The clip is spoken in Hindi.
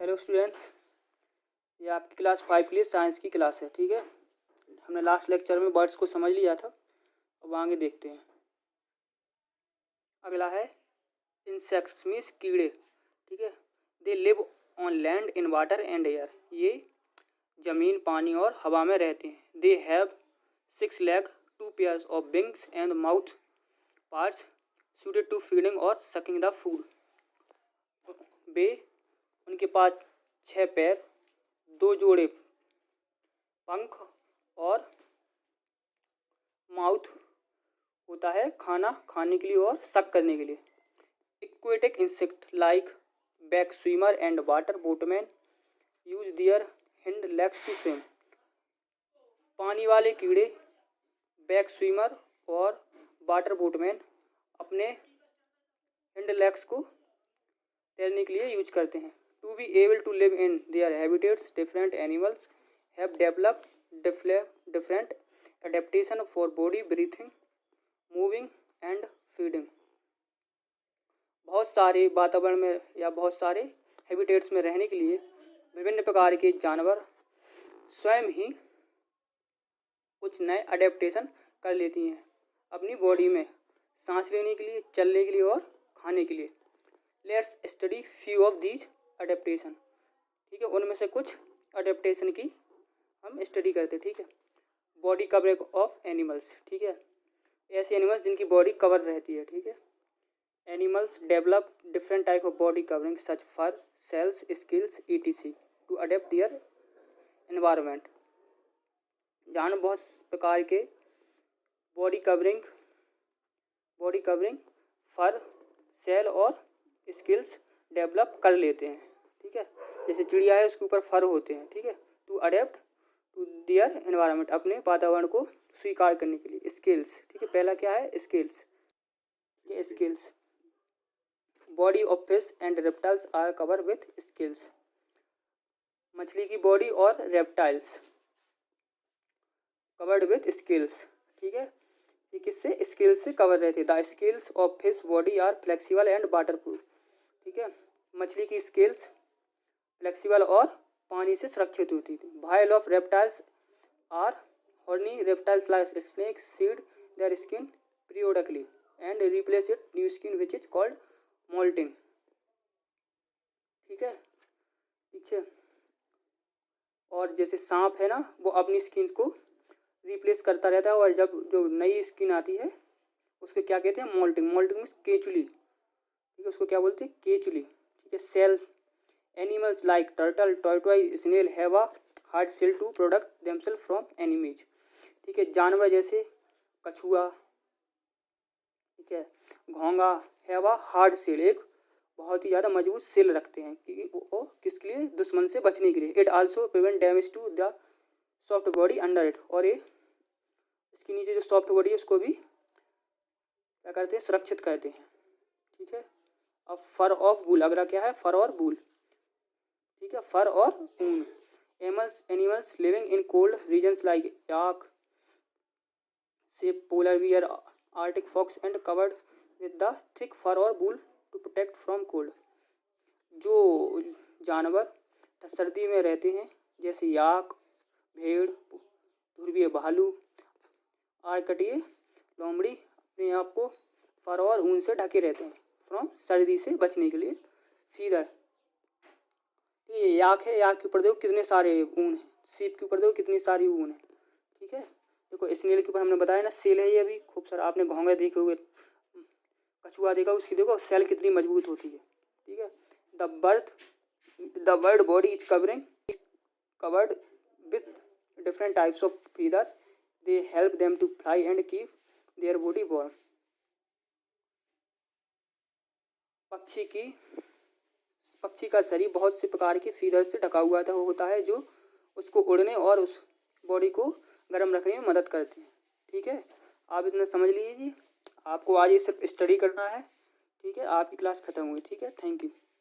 हेलो स्टूडेंट्स, ये आपकी क्लास 5 के लिए साइंस की क्लास है। ठीक है, हमने लास्ट लेक्चर में बर्ड्स को समझ लिया था। अब आगे देखते हैं। अगला है इंसेक्ट्स मीन्स कीड़े। ठीक है, they live on land in water and air. ये ज़मीन, पानी और हवा में रहते हैं। They have 6 legs, 2 pairs of wings and mouth parts suited to feeding और sucking the food। उनके पास 6 पैर, 2 जोड़े पंख और माउथ होता है खाना खाने के लिए और सक करने के लिए। Aquatic insect like back swimmer and water boatman use their hind legs to swim. पानी वाले कीड़े बैक स्विमर और वाटर बोटमैन अपने हिंड लेग्स को तैरने के लिए यूज करते हैं। To be able to live in their habitats different animals have developed different adaptation for body breathing, moving and feeding. बहुत सारे वातावरण में या बहुत सारे हैबिटेट्स में रहने के लिए विभिन्न प्रकार के जानवर स्वयं ही कुछ नए अडेप्टेशन कर लेती हैं अपनी बॉडी में, सांस लेने के लिए, चलने के लिए और खाने के लिए। Let's study few of these adaptation. ठीक है, उनमें से कुछ अडेप्टेशन की हम स्टडी करते हैं। ठीक है, बॉडी कवरेज ऑफ एनिमल्स। ठीक है, ऐसे एनिमल्स जिनकी बॉडी कवर रहती है। ठीक है, animals develop different type of body covering such fur, shells, scales etc to adapt their environment. जानवर बहुत प्रकार के बॉडी कवरिंग फर, सेल और स्किल्स डेवलप कर लेते हैं। ठीक है, जैसे चिड़िया है उसके ऊपर फर होते हैं। ठीक है, to adapt to their environment, अपने वातावरण को स्वीकार करने के लिए। स्किल्स, ठीक है, पहला क्या है स्किल्स। ये scales body of fish and reptiles are cover with scales. मछली की बॉडी और रेप्टाइल्स कवर्ड विथ स्किल्स। ठीक है, ये किससे स्किल्स से कवर रहते हैं। The scales of fish body are flexible and waterproof. ठीक है, मछली की स्किल्स फ्लेक्सिबल और पानी से सुरक्षित होती थी। While of reptiles are horny, reptiles like snakes shed their skin periodically and replace it new skin which is called molting। ठीक है, पीछे और जैसे सांप है ना, वो अपनी स्किन को रिप्लेस करता रहता है और जब जो नई स्किन आती है उसको क्या कहते हैं मोल्टिंग। Moulting means केचुली। ठीक है, उसको क्या बोलते हैं केचुली। ठीक है, shell animals like turtle, tortoise, snail have a hard shell to protect themselves from enemies. ठीक है, जानवर जैसे कछुआ, ठीक है, घोंगा हैव अ हार्ड सेल, एक बहुत ही ज़्यादा मजबूत सेल रखते हैं कि वो किसके लिए, दुश्मन से बचने के लिए। It also prevent damage to the soft body under it, और ये इसके नीचे जो सॉफ्ट बॉडी है उसको भी क्या करते हैं सुरक्षित करते हैं। ठीक है, अब फर ऑफ वूल, अगला क्या है फर और वूल। ठीक है, फर और ऊन। Animals living in cold regions like yak, sheep, polar bear, arctic fox and covered with the thick fur और wool to protect from cold. जो जानवर सर्दी में रहते हैं जैसे याक, भेड़, ध्रुवीय भालू, आर्कटिए, लोमड़ी, अपने आप को फर और ऊन से ढके रहते हैं फ्रॉम, सर्दी से बचने के लिए। फीदर, ये याक है, याक के ऊपर देखो कितने सारे ऊन हैं, सीप के ऊपर देखो कितनी सारी ऊन है। ठीक है, देखो स्नेल के ऊपर हमने बताया ना सेल है, ये अभी खूब सारा। आपने घोंगे देखे हुए, कछुआ देखा, उसकी देखो सेल कितनी मजबूत होती है। ठीक है, the bird body is covered with different types of feather, they help them to fly and keep their body warm. पक्षी का शरीर बहुत से प्रकार के फीदर से ढका हुआ होता है जो उसको उड़ने और उस बॉडी को गर्म रखने में मदद करते हैं। ठीक है, आप इतना समझ लीजिए, आपको आज ये सिर्फ स्टडी करना है। ठीक है, आपकी क्लास खत्म हुई। ठीक है, थैंक यू।